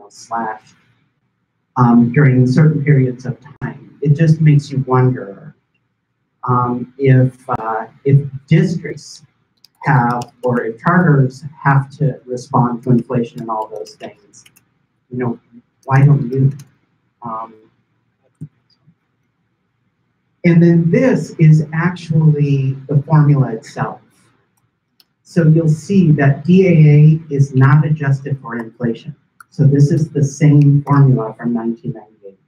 slashed during certain periods of time. It just makes you wonder if districts have, or if charters have to respond to inflation and all those things, why don't you? And then this is actually the formula itself. So you'll see that DAA is not adjusted for inflation. So this is the same formula from 1998.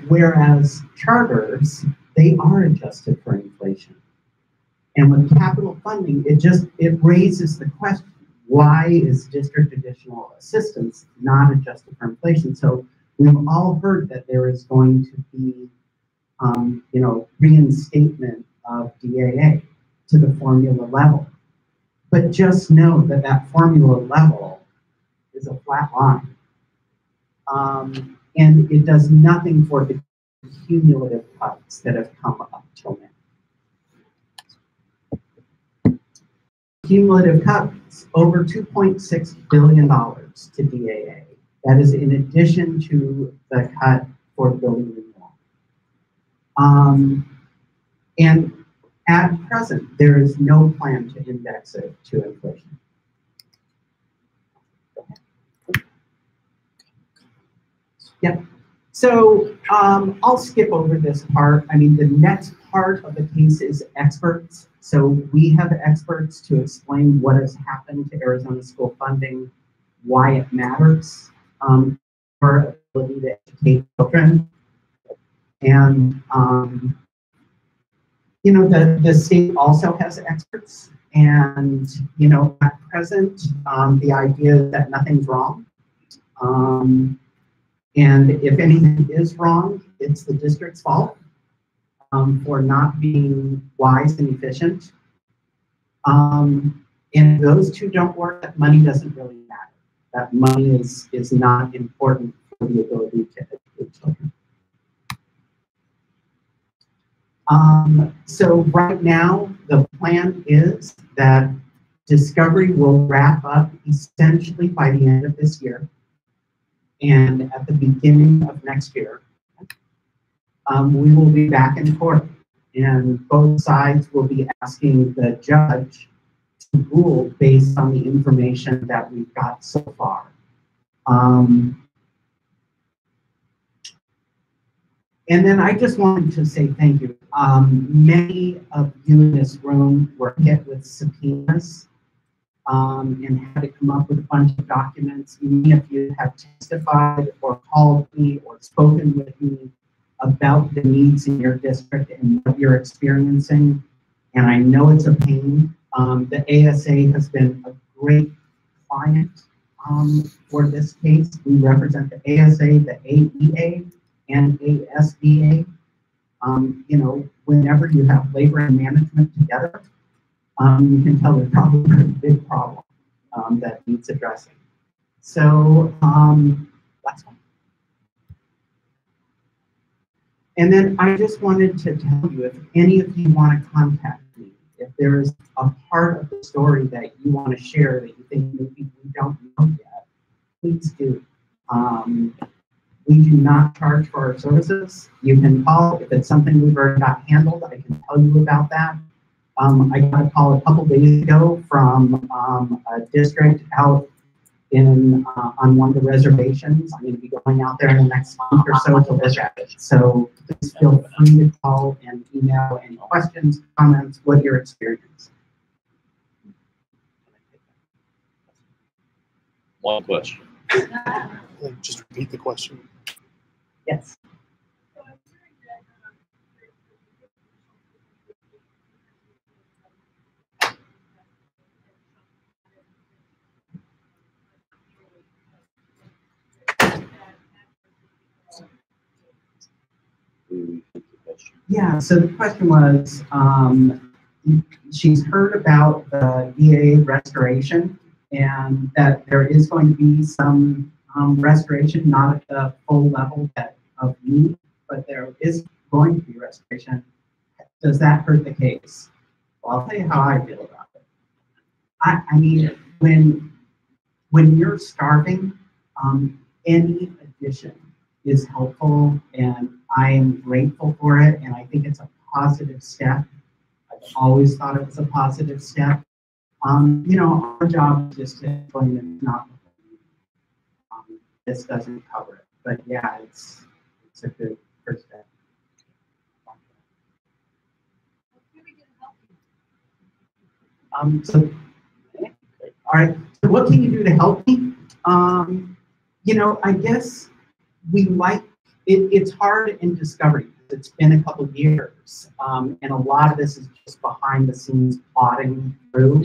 Whereas charters, they are adjusted for inflation. And with capital funding, it raises the question, why is district additional assistance not adjusted for inflation? So we've all heard that there is going to be reinstatement of DAA to the formula level. But just know that that formula level is a flat line. And it does nothing for the cumulative cuts that have come up till now. Cumulative cuts, over $2.6 billion to DAA. That is in addition to the cut for the building renewal. And at present, there is no plan to index it to inflation. Yep. So I'll skip over this part. I mean, the next part of the case is experts. So we have experts to explain what has happened to Arizona school funding, why it matters, our ability to educate children. And, the state also has experts. And, at present, the idea is that nothing's wrong. And if anything is wrong, it's the district's fault for not being wise and efficient. And if those two don't work, that money doesn't really matter. That money is not important for the ability to educate children. So right now, the plan is that Discovery will wrap up essentially by the end of this year. And at the beginning of next year, we will be back in court. And both sides will be asking the judge to rule based on the information that we've got so far. And then I just wanted to say thank you. Many of you in this room were hit with subpoenas and had to come up with a bunch of documents. Many of you have testified or called me or spoken with me about the needs in your district and what you're experiencing. And I know it's a pain. The ASA has been a great client for this case. We represent the ASA, the AEA, and ASBA. Whenever you have labor and management together, you can tell there's probably a big problem that needs addressing. So that's one. And then I just wanted to tell you, if any of you want to contact me, if there's a part of the story that you want to share that you think maybe we don't know yet, please do. We do not charge for our services. You can call if it's something we've already got handled. I can tell you about that. I got a call a couple days ago from a district out in on one of the reservations. I'm going to be going out there in the next month or so to visit it. So please feel free to call and email any questions, comments, what your experience. One question. Just repeat the question. Yes. Yeah, so the question was, she's heard about the EA restoration and that there is going to be some restoration, not at the full level of need, but there is going to be restoration. Does that hurt the case? Well, I'll tell you how I feel about it. I mean, when you're starving Any addition is helpful, and I am grateful for it, and I think it's a positive step. I've always thought it was a positive step. You know, our job is just to explain it's not, this doesn't cover it. But yeah, it's a good first step. So, all right, so what can you do to help me? You know, I guess we like, it's hard in discovery. It's been a couple of years, and a lot of this is just behind the scenes plotting through.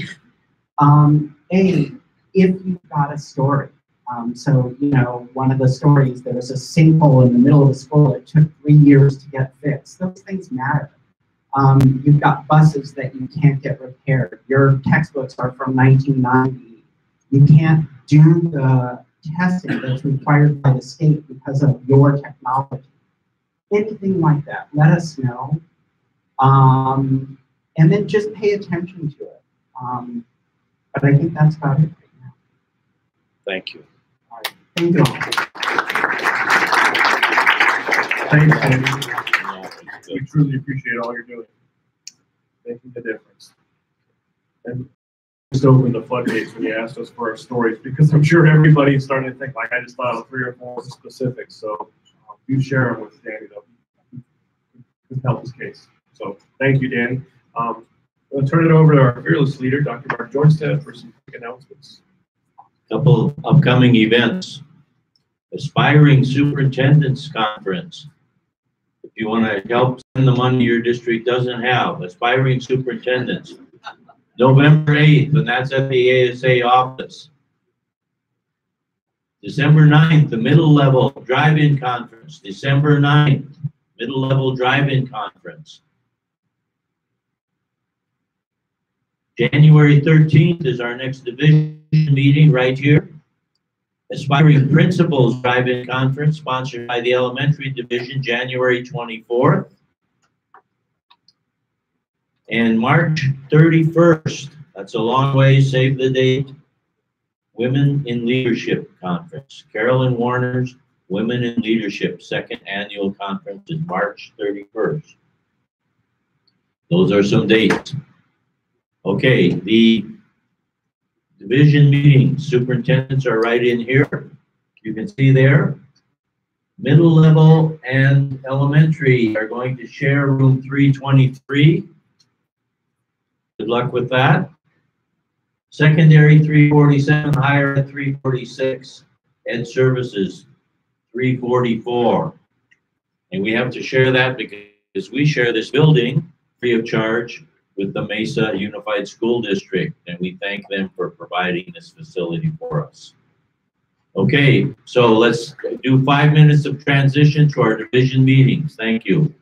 If you've got a story, so, you know, one of the stories, there was a sinkhole in the middle of the school. It took 3 years to get fixed. Those things matter. You've got buses that you can't get repaired. Your textbooks are from 1990. You can't do the testing that's required by the state because of your technology. Anything like that, let us know. And then just pay attention to it. But I think that's about it right now. Thank you. All right. Thank you. Thanks, Andy. We truly appreciate all you're doing. Making the difference. And just opened the floodgates when you asked us for our stories, because I'm sure everybody's starting to think, like, I just thought of 3 or 4 specifics. So do share them with Danny, though. Could help his case. So thank you, Danny. We'll turn it over to our fearless leader, Dr. Mark Jornstedt, for some quick announcements. Couple upcoming events. Aspiring Superintendents Conference. If you want to help spend the money your district doesn't have, aspiring superintendents. November 8th, and that's at the ASA office. December 9th, the middle level drive-in conference. December 9th, middle level drive-in conference. January 13th is our next division meeting right here. Aspiring Principals Drive-In Conference, sponsored by the Elementary Division, January 24th. And March 31st, that's a long way, save the date, Women in Leadership Conference. Carolyn Warner's Women in Leadership, 2nd Annual Conference is March 31st. Those are some dates. Okay, the division meetings, superintendents are right in here. You can see there. Middle level and elementary are going to share room 323. Good luck with that. Secondary 347, higher at 346. Ed services 344. And we have to share that because we share this building free of charge with the Mesa Unified School District, and we thank them for providing this facility for us. Okay, so let's do 5 minutes of transition to our division meetings. Thank you.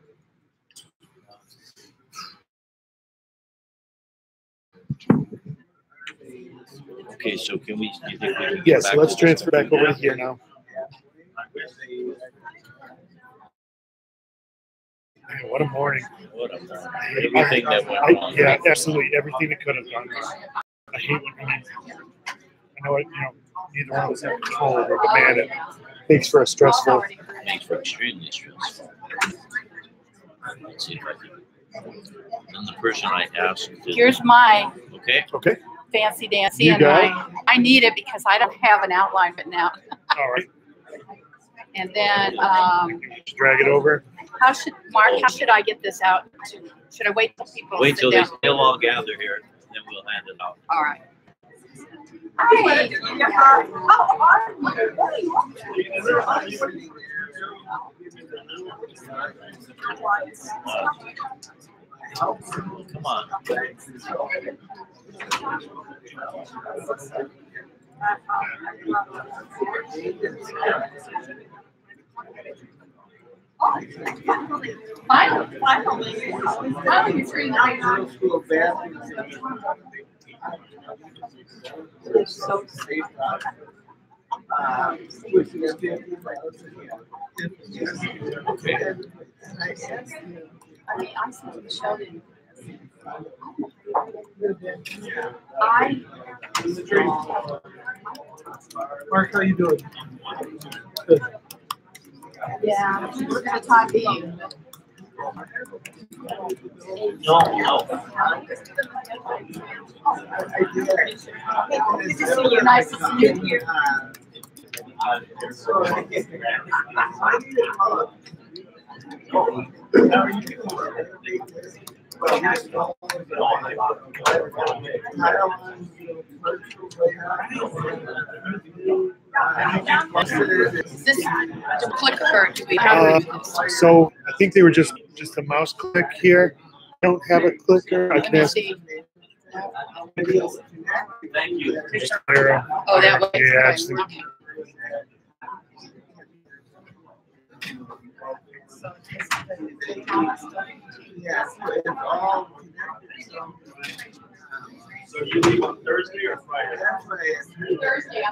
Okay, so can we, do you think we can get Yes, back let's to transfer back over to here now. Man, what a morning. What a morning. Everything that went wrong. Yeah, absolutely. Everything that could have gone wrong. I hate when I know it, neither one of us have control over it, but man, it makes for a stressful. Makes for extremely stressful. Let's see if I can. And the person I asked. Here's my Okay. fancy dancy, You and got I need it because I don't have an outline but now. All right. And then Just drag it over. how should I get this out? Should I wait till people Wait till sit they down? still all gather here, then we'll hand it out. All right. Hi. Come on. Finally, it's really nice. Okay. I mean, I said to Michelle, Mark, how you doing? Good. Yeah, we're gonna talk to you. No, no. Good to see you. Nice to see you. Is this a click or do we have So I think they were just a mouse click here. I don't have a clicker. I Let can me ask. see. Thank you. Just clear. Oh, that way. Yeah, Okay. actually. So you leave on Thursday or Friday? Thursday,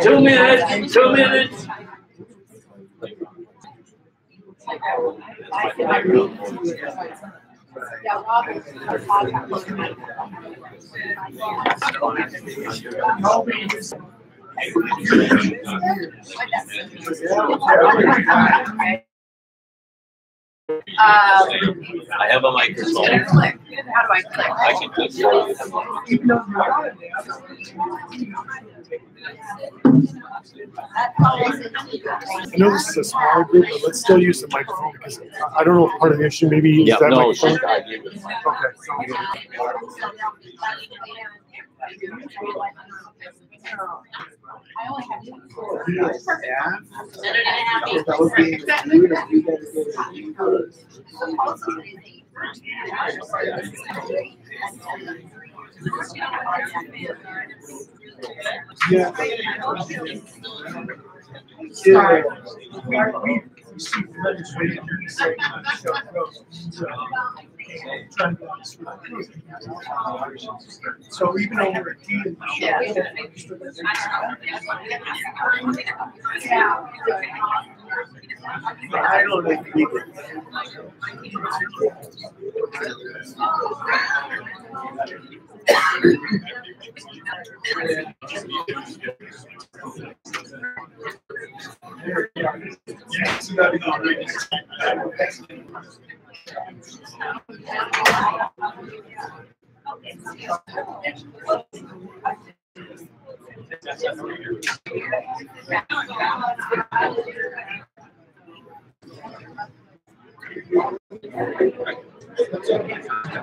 Two minutes, 2 minutes. I have a microphone. Click. How do I click? I can click. I know this is a smaller group, but let's still use the microphone because I don't know if part of the issue maybe is Yeah, that no, microphone. Yeah. Yeah. We received legislation saying that show goes. Trying to so even though we're a team, I don't know.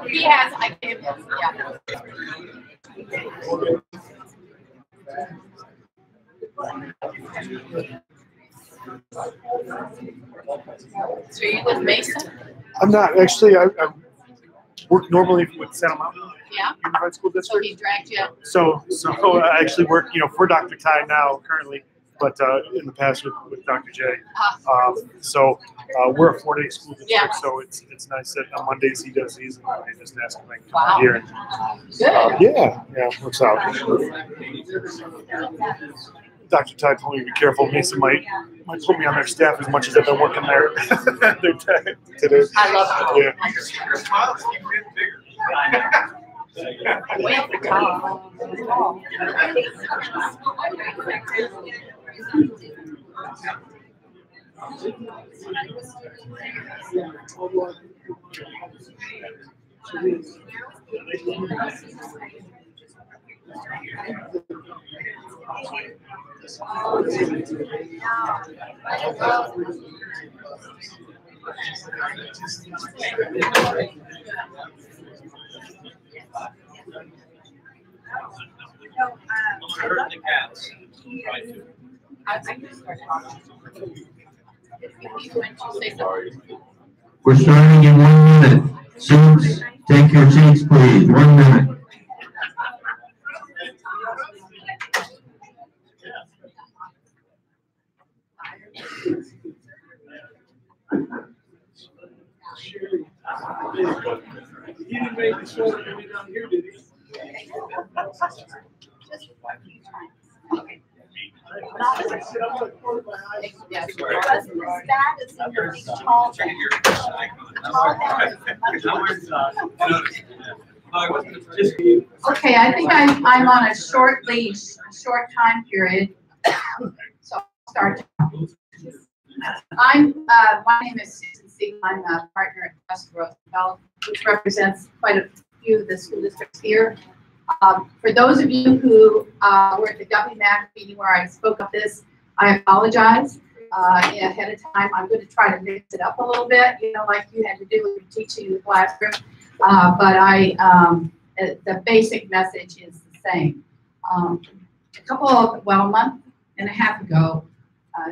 He has, I gave him, yeah. So you with Mason? I'm not actually. I work normally with Santa Mountain Yeah. Unified School So District. he dragged you? So I actually work, for Dr. Ty now currently, but in the past with Dr. J. We're a 4-day school district, Yeah. so it's nice that on Mondays he does these, and I just ask him to come Wow. here. And, Good. yeah, works out. Dr. Ty told me to be careful. Mason might put me on their staff as much as I've been working there today. I love it. Yeah. Your smiles keep getting bigger. Way at the top. Hurt the cats. We're starting in 1 minute. Students, take your seats, please. 1 minute. He didn't make the show coming down here, did he? Okay, I think I'm on a short leash, a short time period. So I'll start. My name is Susan Siegel. I'm a partner at West Roosevelt, which represents quite a few of the school districts here. For those of you who were at the WMAC meeting where I spoke of this, I apologize ahead of time. I'm going to try to mix it up a little bit, like you had to do when you're teaching in the classroom. But the basic message is the same. A month and a half ago,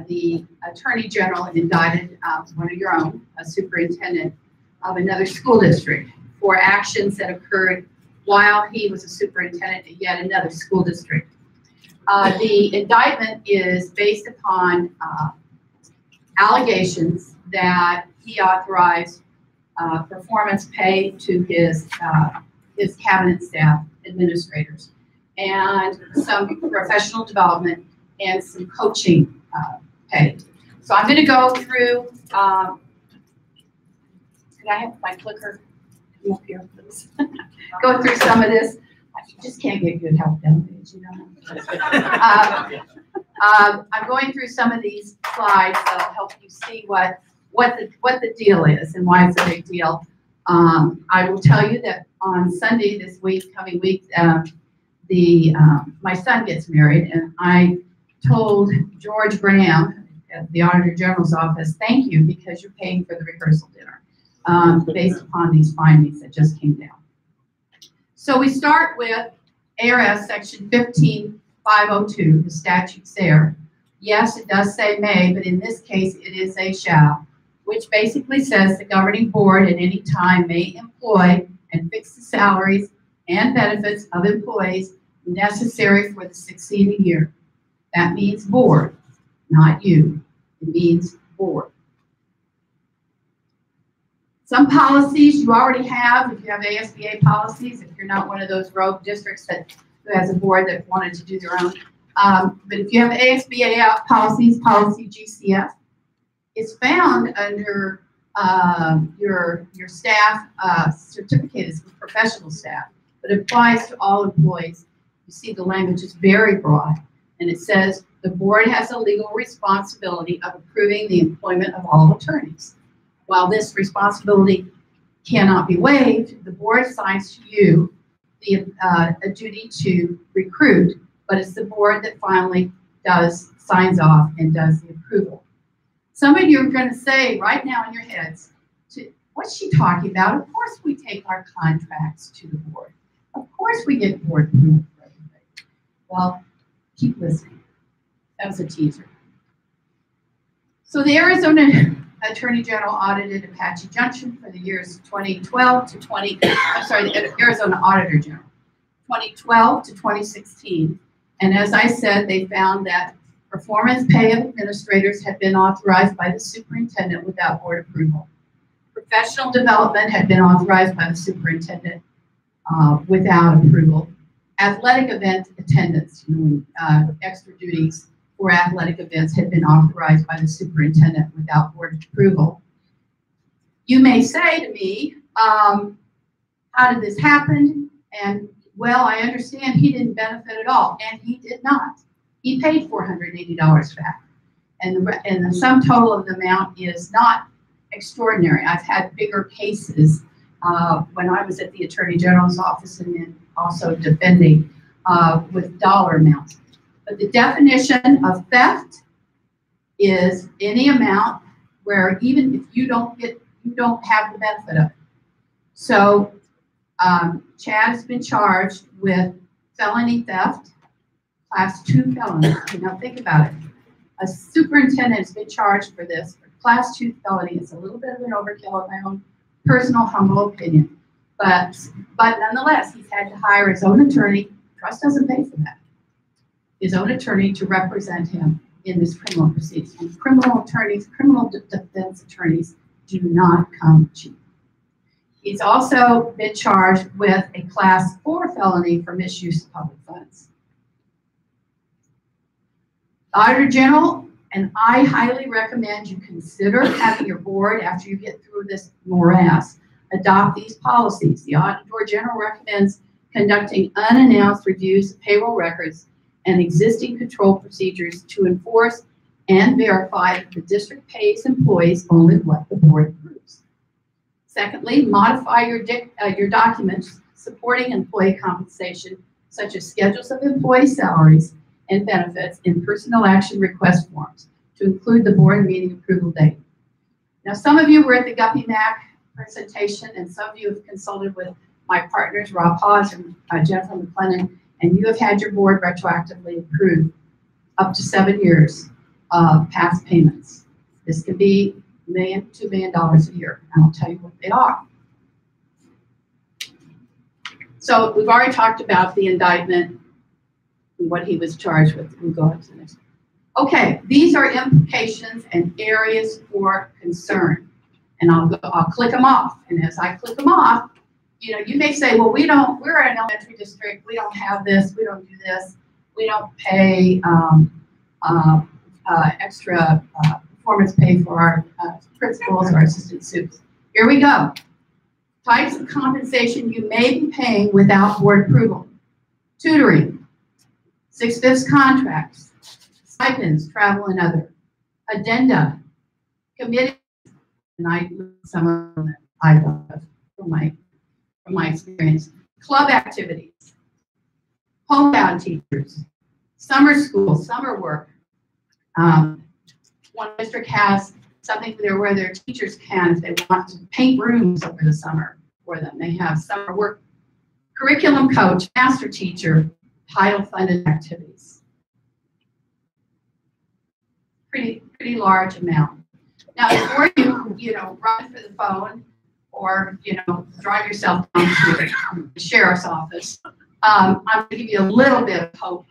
the Attorney General indicted one of your own, a superintendent of another school district, for actions that occurred while he was a superintendent at yet another school district. The indictment is based upon allegations that he authorized performance pay to his cabinet staff administrators and some professional development and some coaching pay. So I'm going to go through, could I have my clicker come up here, please? Go through some of this. I just can't get good help nowadays, I'm going through some of these slides that'll help you see what the deal is and why it's a big deal. I will tell you that on Sunday this week, coming week, my son gets married, and I told George Graham at the Auditor General's office, thank you, because you're paying for the rehearsal dinner based upon these findings that just came down. So we start with ARS section 15502, the statute's there. Yes, it does say may, but in this case it is a shall, which basically says the governing board at any time may employ and fix the salaries and benefits of employees necessary for the succeeding year. That means board, not you. It means board. Some policies you already have, if you have ASBA policies, if you're not one of those rogue districts who has a board that wanted to do their own. But if you have ASBA policies, policy GCF, it's found under your staff certificate is for professional staff, but it applies to all employees. You see the language is very broad, and it says the board has a legal responsibility of approving the employment of all attorneys. While this responsibility cannot be waived, the board assigns to you a duty to recruit, but it's the board that finally signs off and does the approval. Some of you are going to say right now in your heads, what's she talking about? Of course we take our contracts to the board. Of course we get board approval for everybody. Well, keep listening. That was a teaser. So the Arizona Attorney General audited Apache Junction for the years 2012 to the Arizona Auditor General, 2012 to 2016. And as I said, they found that performance pay of administrators had been authorized by the superintendent without board approval. Professional development had been authorized by the superintendent without approval. Athletic event attendance, extra duties, for athletic events had been authorized by the superintendent without board approval. You may say to me, how did this happen? And well, I understand he didn't benefit at all, and he did not. He paid $480 back, and the sum total of the amount is not extraordinary. I've had bigger cases when I was at the Attorney General's office and then also defending with dollar amounts. But the definition of theft is any amount where even if you don't have the benefit of it. So Chad has been charged with felony theft, class 2 felony. Now think about it. A superintendent has been charged for this for class 2 felony. It's a little bit of an overkill in my own personal humble opinion. But nonetheless, he's had to hire his own attorney. Trust doesn't pay for that. His own attorney to represent him in this criminal proceeding. And criminal defense attorneys do not come cheap. He's also been charged with a class 4 felony for misuse of public funds. The Auditor General and I highly recommend you consider having your board, after you get through this morass, adopt these policies. The Auditor General recommends conducting unannounced reviews of payroll records and existing control procedures to enforce and verify that the district pays employees only what the board approves. Secondly, modify your documents supporting employee compensation, such as schedules of employee salaries and benefits in personnel action request forms to include the board meeting approval date. Now, some of you were at the Guppy Mac presentation, and some of you have consulted with my partners, Rob Hawes and Jennifer McLennan, and you have had your board retroactively approved up to 7 years of past payments. This could be $1 million, $2 million a year, and I'll tell you what they are. So we've already talked about the indictment and what he was charged with. We'll go on to the next one. Okay, these are implications and areas for concern, and I'll click them off. And as I click them off, you know, you may say, well, we're an elementary district, we don't have this, we don't do this, we don't pay extra performance pay for our principals or assistant supes. Here we go. Types of compensation you may be paying without board approval. Tutoring, 6/5 contracts, stipends, travel and other, addenda, committee, and I some of them I love from my experience. Club activities, homebound teachers, summer school, summer work. One district has something there where their teachers can, if they want to, paint rooms over the summer for them. They have summer work, curriculum coach, master teacher, title funded activities. Pretty large amount. Now, before you run for the phone or drive yourself down to the sheriff's office, I'm going to give you a little bit of hope.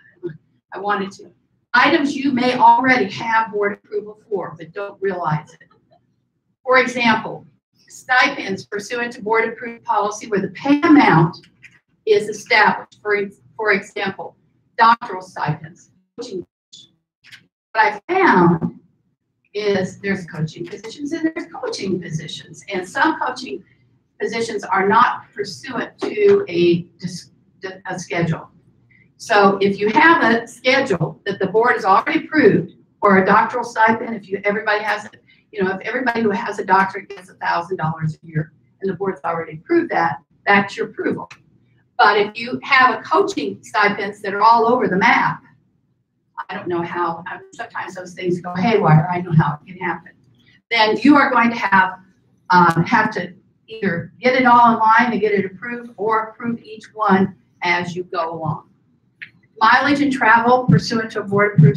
I wanted to. Items you may already have board approval for, but don't realize it. For example, stipends pursuant to board approved policy where the pay amount is established. For example, doctoral stipends. What I found is there's coaching positions and there's coaching positions. And some coaching positions are not pursuant to a schedule. So if you have a schedule that the board has already approved, or a doctoral stipend, if everybody has, if everybody who has a doctorate gets $1,000 a year, and the board's already approved that, that's your approval. But if you have a coaching stipends that are all over the map, I don't know how. Sometimes those things go haywire. I know how it can happen. Then you are going to have to either get it all in line and get it approved, or approve each one as you go along. Mileage and travel pursuant to a board approved